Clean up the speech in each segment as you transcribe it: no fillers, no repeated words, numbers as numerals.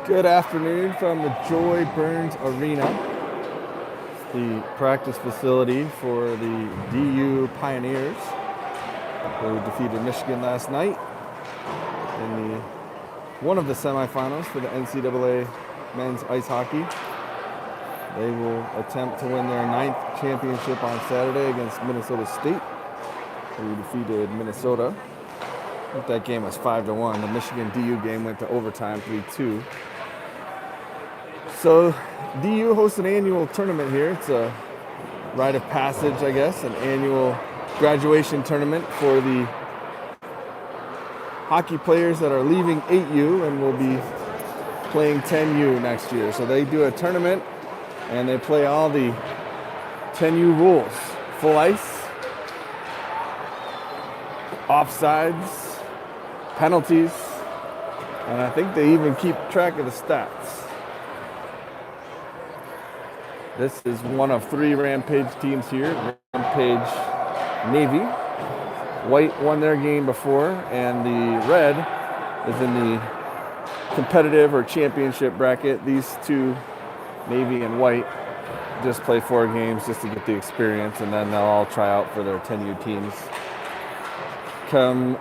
Good afternoon from the Joy Burns Arena, the practice facility for the DU Pioneers, who defeated Michigan last night in one of the semifinals for the NCAA men's ice hockey. They will attempt to win their 9th championship on Saturday against Minnesota State, who defeated Minnesota. I think that game was 5-1. The Michigan DU game went to overtime 3-2. So DU hosts an annual tournament here. It's a rite of passage, I guess, an annual graduation tournament for the hockey players that are leaving 8U and will be playing 10U next year. So they do a tournament and they play all the 10U rules. Full ice, offsides, penalties, and I think they even keep track of the stats. This is one of 3 Rampage teams here. Rampage Navy. White won their game before, and the red is in the competitive or championship bracket. These two, Navy and White, just play 4 games just to get the experience, and then they'll all try out for their 10U teams come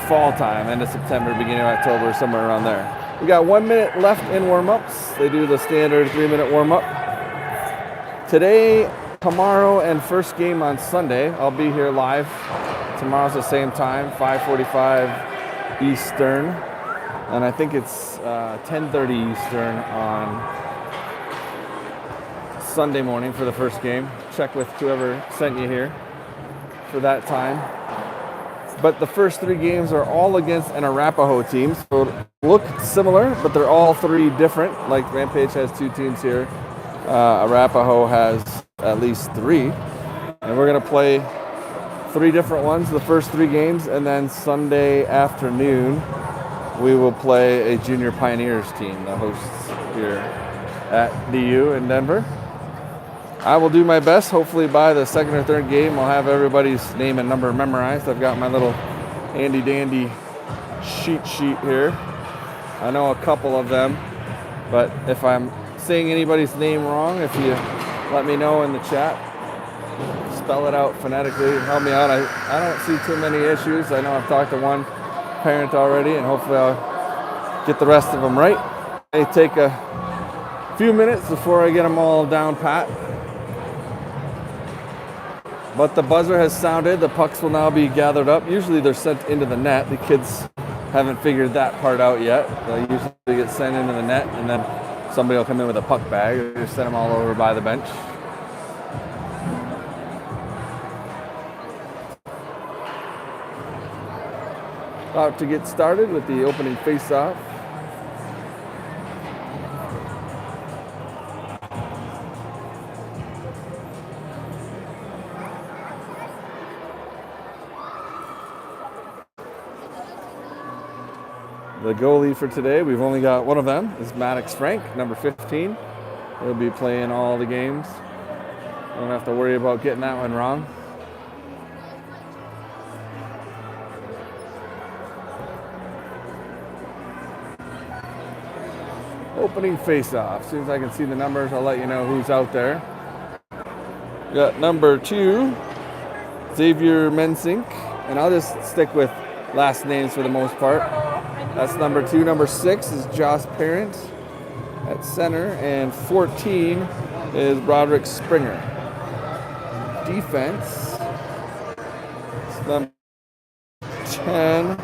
fall time, end of September, beginning of October, somewhere around there. We got 1 minute left in warm-ups. They do the standard 3-minute warm-up. Today, tomorrow, and first game on Sunday, I'll be here live. Tomorrow's the same time, 5:45 Eastern, and I think it's 10:30 Eastern on Sunday morning for the first game. Check with whoever sent you here for that time. But the first 3 games are all against an Arapahoe team, so look similar, but they're all 3 different. Like Rampage has 2 teams here. Arapahoe has at least 3, and we're going to play 3 different ones the first 3 games, and then Sunday afternoon we will play a Junior Pioneers team, the hosts here at DU in Denver. I will do my best. Hopefully by the second or third game I'll have everybody's name and number memorized. I've got my little handy dandy cheat sheet here. I know a couple of them, but if I'm saying anybody's name wrong, if you let me know in the chat, spell it out phonetically, help me out. I don't see too many issues. I know I've talked to one parent already, and hopefully I'll get the rest of them right. It may take a few minutes before I get them all down pat. But the buzzer has sounded. The pucks will now be gathered up. Usually they're sent into the net. The kids haven't figured that part out yet. They usually get sent into the net, and then somebody will come in with a puck bag. They just send them all over by the bench. About to get started with the opening face-off. The goalie for today, we've only got one of them, is Maddox Frank, number 15. He'll be playing all the games. Don't have to worry about getting that one wrong. Opening face-off. As soon as I can see the numbers, I'll let you know who's out there. We got number 2, Xavier Mensink, and I'll just stick with last names for the most part. That's number 2. Number 6 is Josh Parent at center, and 14 is Broderick Springer. Defense, number 10,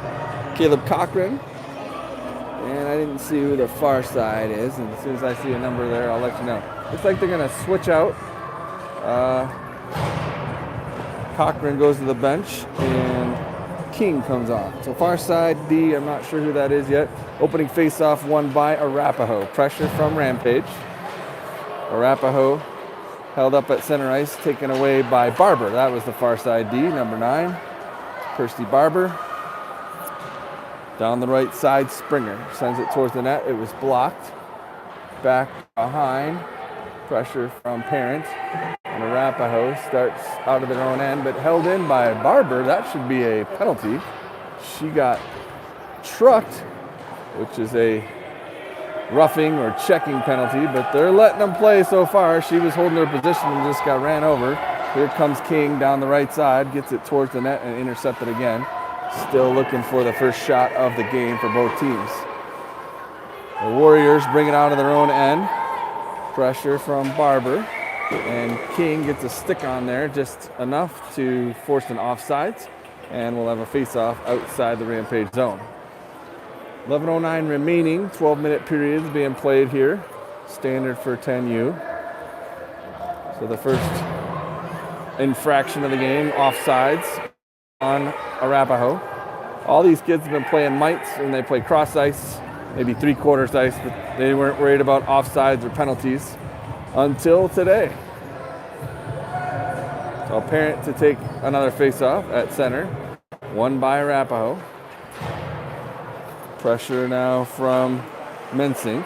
Caleb Cochran. And I didn't see who the far side is, and as soon as I see a number there, I'll let you know. Looks like they're going to switch out. Cochran goes to the bench, and King comes on. So far side D, I'm not sure who that is yet. Opening face-off won by Arapahoe. Pressure from Rampage. Arapahoe held up at center ice, taken away by Barber. That was the far side D, number 9. Kirsty Barber. Down the right side, Springer sends it towards the net. It was blocked. Back behind. Pressure from Parent. And Arapahoe starts out of their own end, but held in by Barber. That should be a penalty. She got trucked, which is a roughing or checking penalty, but they're letting them play so far. She was holding her position and just got ran over. Here comes King down the right side, gets it towards the net and intercepted again. Still looking for the first shot of the game for both teams. The Warriors bring it out of their own end. Pressure from Barber. And King gets a stick on there, just enough to force an offsides. And we'll have a face-off outside the Rampage zone. 11:09 remaining, 12-minute periods being played here. Standard for 10U. So the first infraction of the game, offsides on Arapahoe. All these kids have been playing mites and they play cross ice, maybe 3/4 ice, but they weren't worried about offsides or penalties until today. So a parent to take another face-off at center, won by Arapahoe. Pressure now from Mensink.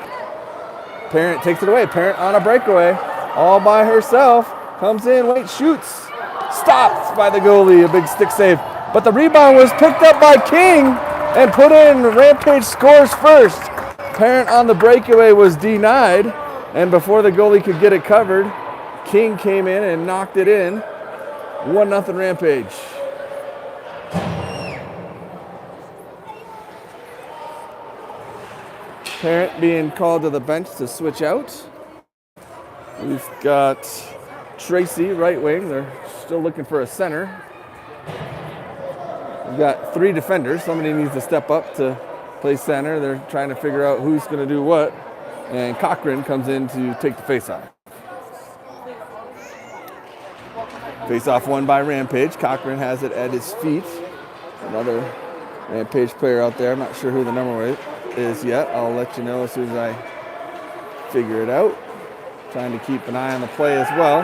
Parent takes it away. Parent on a breakaway, all by herself. Comes in, waits, shoots. Stopped by the goalie, a big stick save. But the rebound was picked up by King and put in. Rampage scores first. Parent on the breakaway was denied. And before the goalie could get it covered, King came in and knocked it in. 1-0 Rampage. Parent being called to the bench to switch out. We've got Tracy, right wing. They're still looking for a center. We've got 3 defenders. Somebody needs to step up to play center. They're trying to figure out who's going to do what. And Cochran comes in to take the face-off. Face-off won by Rampage. Cochran has it at his feet. Another Rampage player out there. I'm not sure who the number is yet. I'll let you know as soon as I figure it out. Trying to keep an eye on the play as well.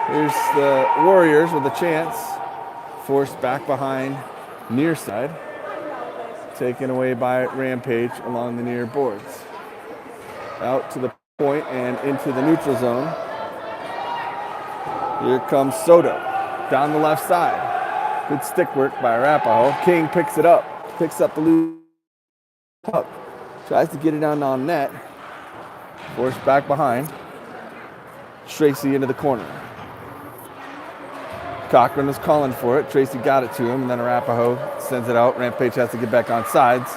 Here's the Warriors with a chance. Forced back behind near side. Taken away by Rampage along the near boards. Out to the point and into the neutral zone. Here comes Soto down the left side. Good stick work by Arapahoe. King picks it up. Picks up the loose puck. Tries to get it down on net. Forced back behind. Tracy into the corner. Cochran is calling for it. Tracy got it to him, and then Arapahoe sends it out. Rampage has to get back on sides.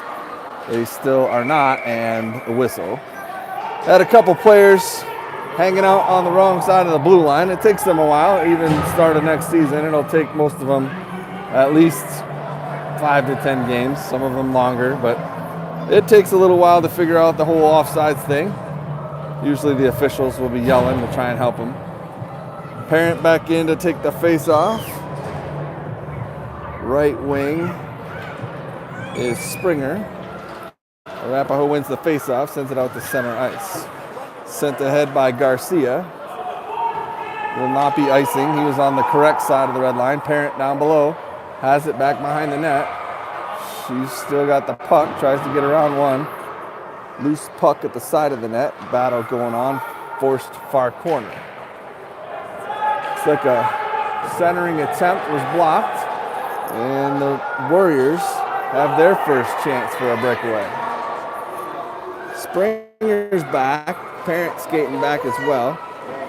They still are not, and a whistle. Had a couple players hanging out on the wrong side of the blue line. It takes them a while, even start of next season. It'll take most of them at least 5 to 10 games, some of them longer, but it takes a little while to figure out the whole offsides thing. Usually the officials will be yelling to try and help them. Parent back in to take the face off. Right wing is Springer. Arapahoe wins the face off, sends it out to center ice. Sent ahead by Garcia. Will not be icing. He was on the correct side of the red line. Parent down below. Has it back behind the net. She's still got the puck. Tries to get around one. Loose puck at the side of the net. Battle going on. Forced far corner. It's like a centering attempt was blocked. And the Warriors have their first chance for a breakaway. Springer's back. Parent skating back as well.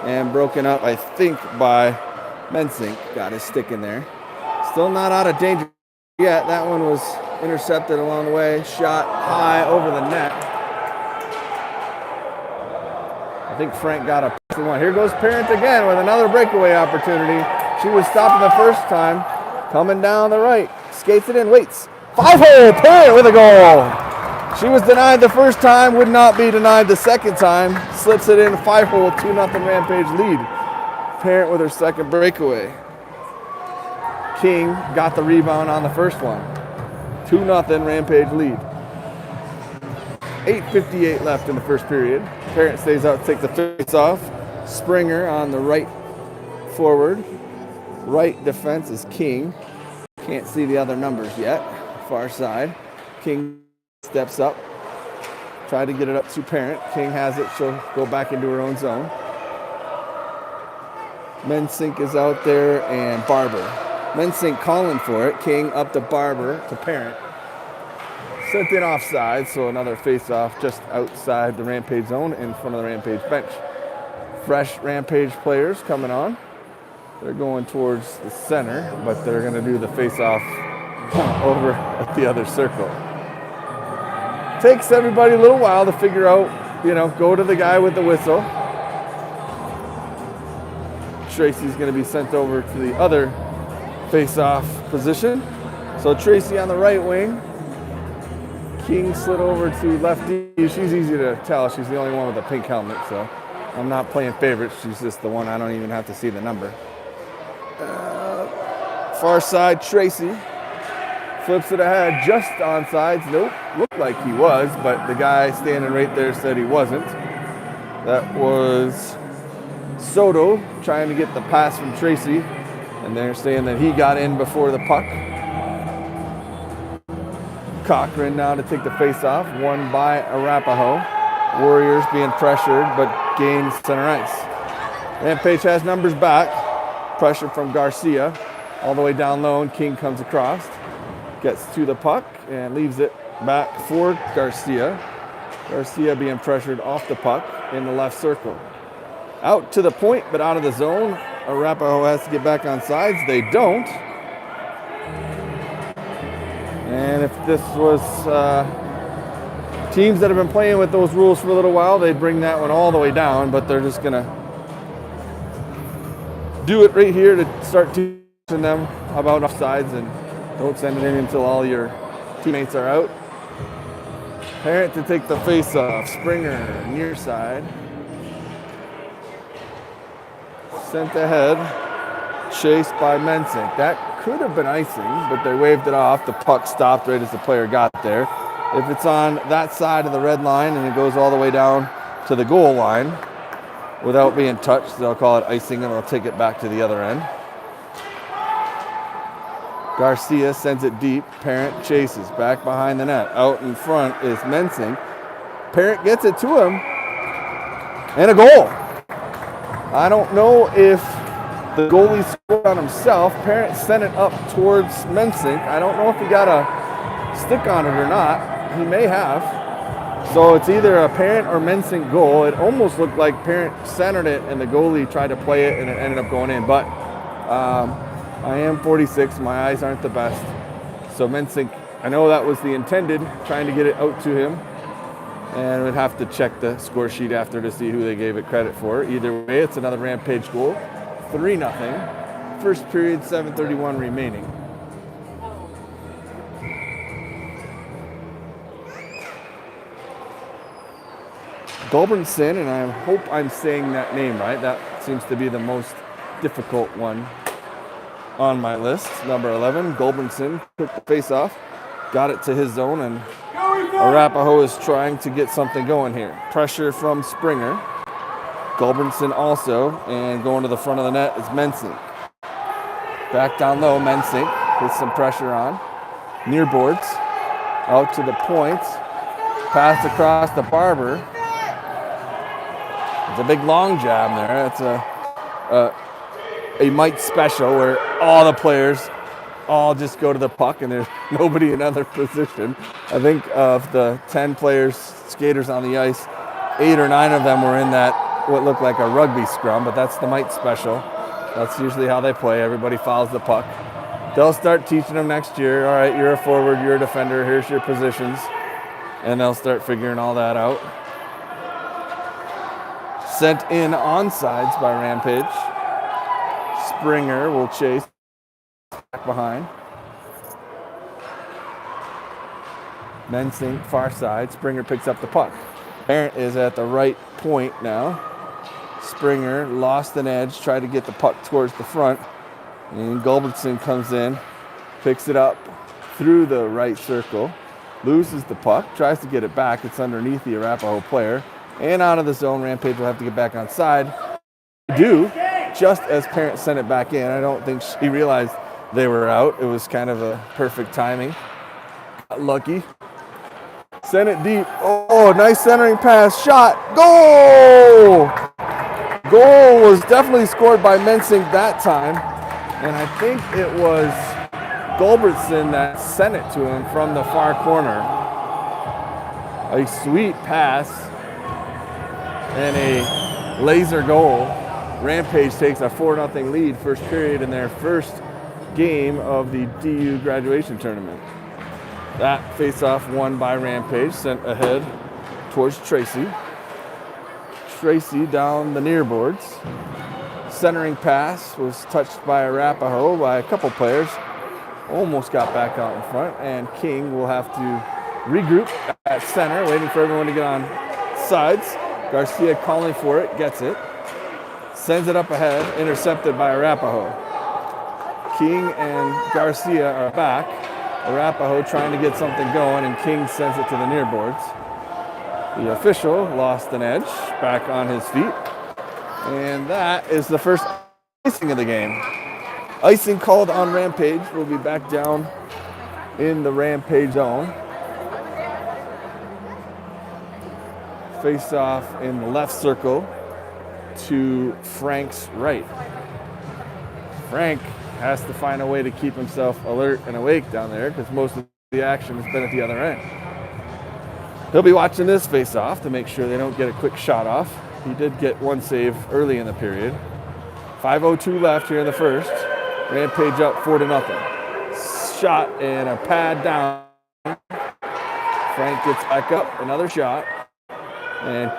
And broken up, I think, by Mensink. Got his stick in there. Still not out of danger yet. That one was intercepted along the way. Shot high over the net. I think Frank got a for one. Here goes Parent again with another breakaway opportunity. She was stopped the first time. Coming down the right. Skates it in, waits. 5-hole, Parent with a goal. She was denied the first time, would not be denied the second time. Slips it in, 5-hole, 2-0 Rampage lead. Parent with her second breakaway. King got the rebound on the first one. 2-0 Rampage lead. 8:58 left in the first period. Parent stays out to take the face off. Springer on the right forward. Right defense is King. Can't see the other numbers yet. Far side. King steps up. Try to get it up to Parent. King has it. She'll go back into her own zone. Mensink is out there and Barber. Mensink calling for it. King up to Barber to Parent. Sent in offside, so another face-off just outside the Rampage zone in front of the Rampage bench. Fresh Rampage players coming on. They're going towards the center, but they're going to do the face-off over at the other circle. Takes everybody a little while to figure out, go to the guy with the whistle. Tracy's going to be sent over to the other face-off position. So Tracy on the right wing. King slid over to lefty. She's easy to tell. She's the only one with a pink helmet, so I'm not playing favorites. She's just the one I don't even have to see the number. Far side, Tracy. Flips it ahead, just onside. Nope, looked like he was, but the guy standing right there said he wasn't. That was Soto trying to get the pass from Tracy, and they're saying that he got in before the puck. Cochran now to take the face-off, won by Arapahoe. Warriors being pressured, but gains center ice. Rampage has numbers back. Pressure from Garcia, all the way down low, and King comes across. Gets to the puck and leaves it back for Garcia. Garcia being pressured off the puck in the left circle. Out to the point, but out of the zone. Arapahoe has to get back on sides. They don't. And if this was teams that have been playing with those rules for a little while, they'd bring that one all the way down, but they're just going to do it right here to start teaching them about offsides, and don't send it in until all your teammates are out. Parent to take the face-off. Springer, near side. Sent ahead. Chased by Mensink. That could have been icing, but they waved it off. The puck stopped right as the player got there. If it's on that side of the red line and it goes all the way down to the goal line without being touched, they'll call it icing and they'll take it back to the other end. Garcia sends it deep. Parent chases back behind the net. Out in front is Mensink. Parent gets it to him. And a goal. I don't know if the goalie scored on himself. Parent sent it up towards Mensink. I don't know if he got a stick on it or not. He may have. So it's either a Parent or Mensink goal. It almost looked like Parent centered it and the goalie tried to play it and it ended up going in. But I am 46. My eyes aren't the best. So Mensink, I know that was the intended, trying to get it out to him. And we'd have to check the score sheet after to see who they gave it credit for. Either way, it's another Rampage goal. 3-0. First period, 7:31 remaining. Gulbranson, and I hope I'm saying that name right. That seems to be the most difficult one on my list. Number 11, Gulbranson took the face-off, got it to his zone, and Arapahoe is trying to get something going here. Pressure from Springer. Gulbranson also, and going to the front of the net is Mensink. Back down low, Mensink with some pressure on. Near boards, out to the point. Pass across to Barber. It's a big long jab there. It's a Mike special where all the players all just go to the puck and there's nobody in other position. I think of the 10 players, skaters on the ice, 8 or 9 of them were in that what looked like a rugby scrum, but that's the Mite special. That's usually how they play. Everybody follows the puck. They'll start teaching them next year. All right, you're a forward, you're a defender, here's your positions. And they'll start figuring all that out. Sent in onsides by Rampage. Springer will chase back behind. Mensink far side. Springer picks up the puck. Parent is at the right point now. Springer lost an edge, tried to get the puck towards the front. And Gulbranson comes in, picks it up through the right circle, loses the puck, tries to get it back. It's underneath the Arapahoe player. And out of the zone, Rampage will have to get back on side. Do, just as Parent sent it back in. I don't think she realized they were out. It was kind of a perfect timing. Got lucky. Sent it deep. Oh, nice centering pass. Shot. Goal! Goal was definitely scored by Mensink that time. And I think it was Gulbranson that sent it to him from the far corner. A sweet pass and a laser goal. Rampage takes a 4-0 lead first period in their first game of the DU graduation tournament. That face-off won by Rampage, sent ahead towards Tracy. Tracy down the near boards. Centering pass was touched by Arapahoe by a couple players. Almost got back out in front, and King will have to regroup at center, waiting for everyone to get on sides. Garcia calling for it, gets it. Sends it up ahead, intercepted by Arapahoe. King and Garcia are back. Arapahoe trying to get something going, and King sends it to the near boards. The official lost an edge, back on his feet. And that is the first icing of the game. Icing called on Rampage. Will be back down in the Rampage zone. Face off in the left circle to Frank's right. Frank has to find a way to keep himself alert and awake down there because most of the action has been at the other end. He'll be watching this face off to make sure they don't get a quick shot off. He did get one save early in the period. 5:02 left here in the first. Rampage up 4-0. Shot and a pad down. Frank gets back up, another shot. And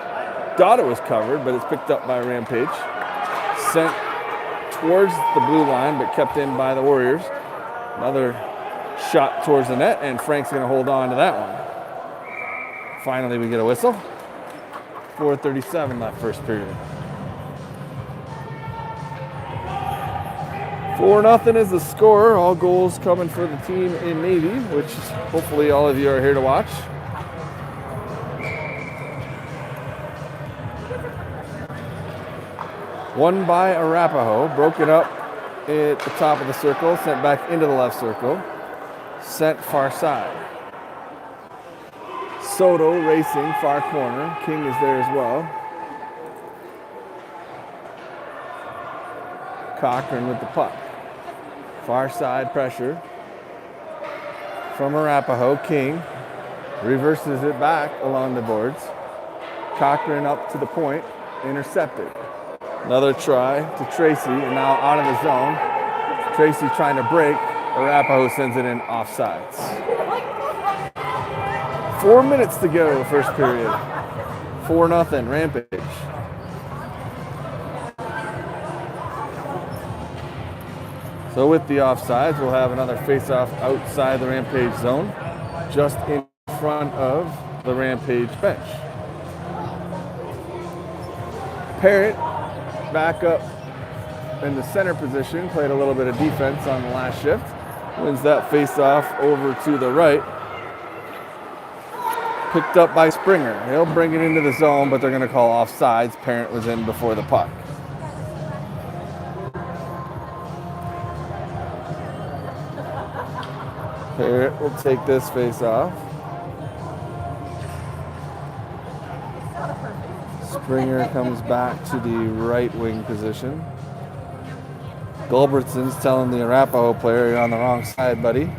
thought it was covered, but it's picked up by Rampage. Sent towards the blue line, but kept in by the Warriors. Another shot towards the net, and Frank's going to hold on to that one. Finally, we get a whistle. 4:37 left first period. 4-0 is the score. All goals coming for the team in Navy, which hopefully all of you are here to watch. Won by Arapahoe, broken up at the top of the circle, sent back into the left circle, sent far side. Soto racing far corner. King is there as well. Cochran with the puck. Far side pressure from Arapahoe. King reverses it back along the boards. Cochran up to the point, intercepted. Another try to Tracy, and now out of the zone. Tracy trying to break. Arapahoe sends it in offsides. 4 minutes to go, first period. 4-0, Rampage. So with the offsides, we'll have another face-off outside the Rampage zone, just in front of the Rampage bench. Parrott back up in the center position, played a little bit of defense on the last shift. Wins that face-off over to the right. Picked up by Springer. He'll bring it into the zone, but they're going to call offsides. Parent was in before the puck. Parrott will take this face-off. Springer comes back to the right wing position. Gulbertson's telling the Arapahoe player, you're on the wrong side, buddy.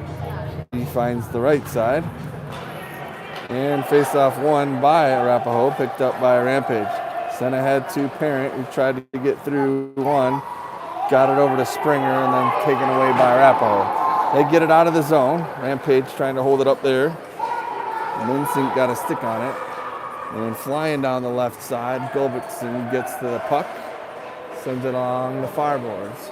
He finds the right side. And face-off won by Arapahoe, picked up by Rampage. Sent ahead to Parent, who tried to get through one. Got it over to Springer and then taken away by Arapahoe. They get it out of the zone. Rampage trying to hold it up there. Linsink got a stick on it. And flying down the left side, Gulbertson gets to the puck. Sends it along the far boards.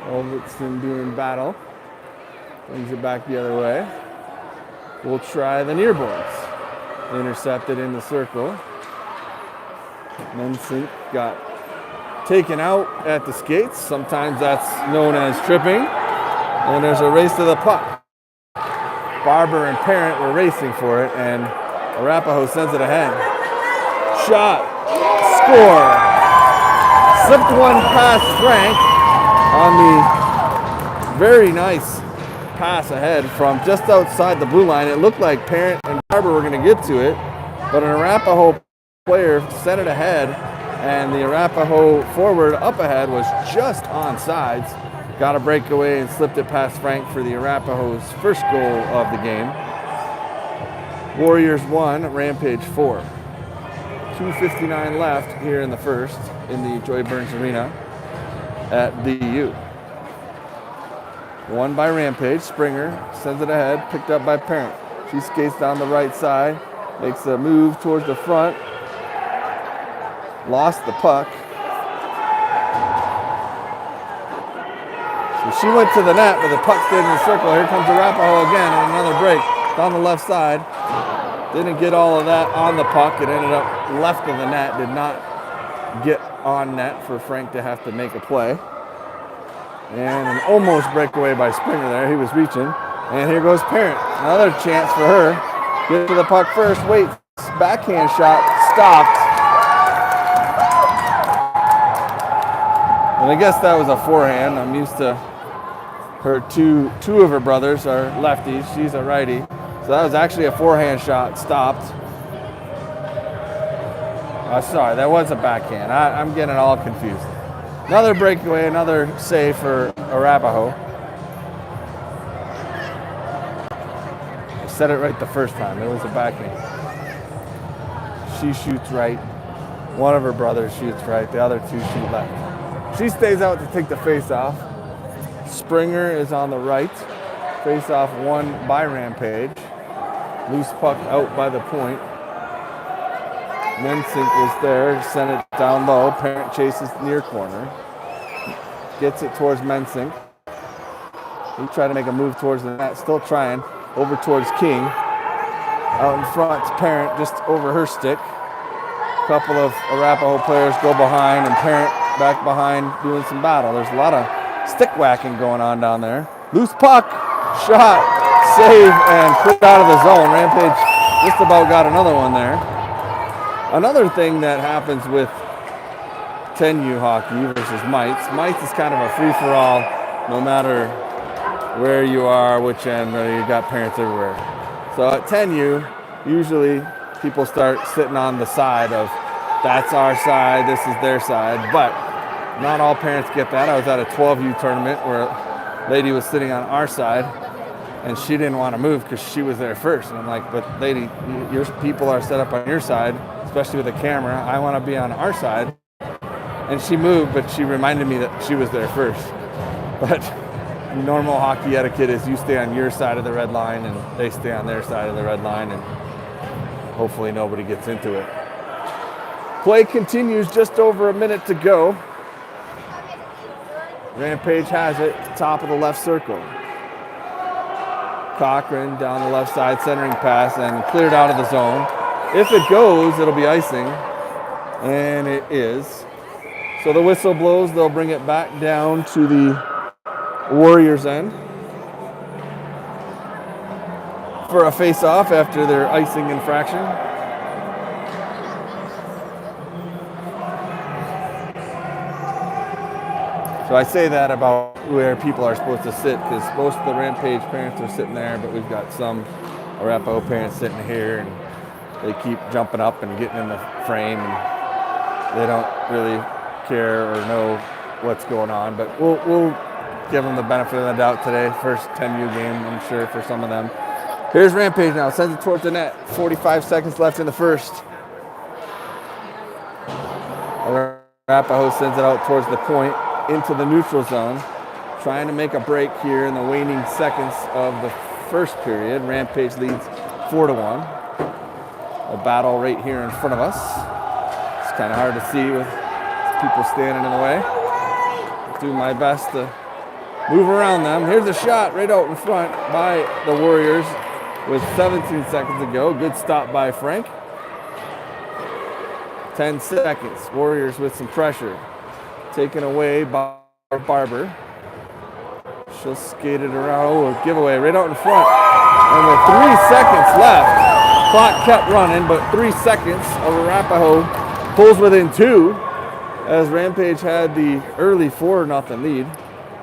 Gulbertson doing battle. Brings it back the other way. We'll try the near boards. Intercepted in the circle. Linsink got taken out at the skates. Sometimes that's known as tripping. And there's a race to the puck. Barber and Parent were racing for it, and Arapahoe sends it ahead. Shot. Score. Slipped one past Frank on the very nice pass ahead from just outside the blue line. It looked like Parent and Barber were going to get to it, but an Arapahoe player sent it ahead, and the Arapahoe forward up ahead was just on sides. Got a breakaway and slipped it past Frank for the Arapahoe's first goal of the game. Warriors 1, Rampage 4. 2:59 left here in the first in the Joy Burns Arena at the U. Won by Rampage. Springer sends it ahead, picked up by Parent. She skates down the right side, makes a move towards the front. Lost the puck. So she went to the net, but the puck stayed in the circle. Here comes Arapahoe again on another break down the left side. Didn't get all of that on the puck. It ended up left of the net. Did not get on net for Frank to have to make a play. And an almost breakaway by Springer there. He was reaching. And here goes Parent. Another chance for her. Get to the puck first. Waits. Backhand shot. Stopped. And I guess that was a forehand. I'm used to her two of her brothers are lefties. She's a righty. So that was actually a forehand shot. Stopped. Sorry, that was a backhand. I'm getting all confused. Another breakaway, another save for Arapahoe. I said it right the first time. It was a backhand. She shoots right. One of her brothers shoots right. The other two shoot left. She stays out to take the face-off. Springer is on the right. Face-off won by Rampage. Loose puck out by the point. Mensink was there, sent it down low. Parent chases near corner. Gets it towards Mensink. He tried to make a move towards the net, still trying. Over towards King. Out in front, Parent just over her stick. A couple of Arapahoe players go behind, and Parent back behind doing some battle. There's a lot of stick whacking going on down there. Loose puck, shot, save, and put out of the zone. Rampage just about got another one there. Another thing that happens with 10U hockey versus Mites. Mites is kind of a free-for-all, no matter where you are, which end, you got parents everywhere. So at 10U, usually people start sitting on the side of, that's our side, this is their side, but not all parents get that. I was at a 12U tournament where a lady was sitting on our side, and she didn't want to move because she was there first. And I'm like, but lady, your people are set up on your side, especially with a camera. I want to be on our side. And she moved, but she reminded me that she was there first. But normal hockey etiquette is you stay on your side of the red line and they stay on their side of the red line, and hopefully nobody gets into it. Play continues, just over a minute to go. Rampage has it, top of the left circle. Cochran down the left side, centering pass, and cleared out of the zone. If it goes, it'll be icing, and it is. So the whistle blows, they'll bring it back down to the Warriors' end for a face-off after their icing infraction. So I say that about where people are supposed to sit, because most of the Rampage parents are sitting there, but we've got some Arapahoe parents sitting here, and they keep jumping up and getting in the frame, and they don't really care or know what's going on. But we'll give them the benefit of the doubt today. First 10U game, I'm sure, for some of them. Here's Rampage now, sends it towards the net. 45 seconds left in the first. Arapahoe sends it out towards the point, into the neutral zone, trying to make a break here in the waning seconds of the first period. Rampage leads 4-1. A battle right here in front of us. It's kind of hard to see with people standing in the way. I'll do my best to move around them. Here's a shot right out in front by the Warriors with 17 seconds to go. Good stop by Frank. 10 seconds. Warriors with some pressure. Taken away by Barber. She'll skate it around. Oh, a giveaway right out in front. And with 3 seconds left, clock kept running, but 3 seconds of Arapahoe pulls within 2 as Rampage had the early 4-0 lead.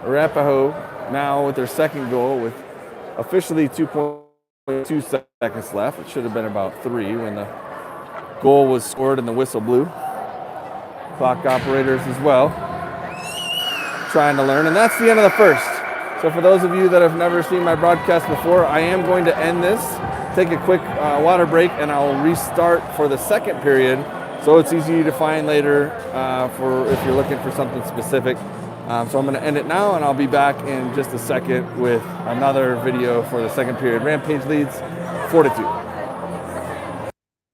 Arapahoe now with their second goal with officially 2.2 seconds left. It should have been about 3 when the goal was scored and the whistle blew. Clock operators as well, trying to learn, and that's the end of the first. So for those of you that have never seen my broadcast before, I am going to end this take a quick water break, and I'll restart for the second period, so it's easy to find later for if you're looking for something specific. So I'm going to end it now, and I'll be back in just a second with another video for the second period. Rampage leads 4-2.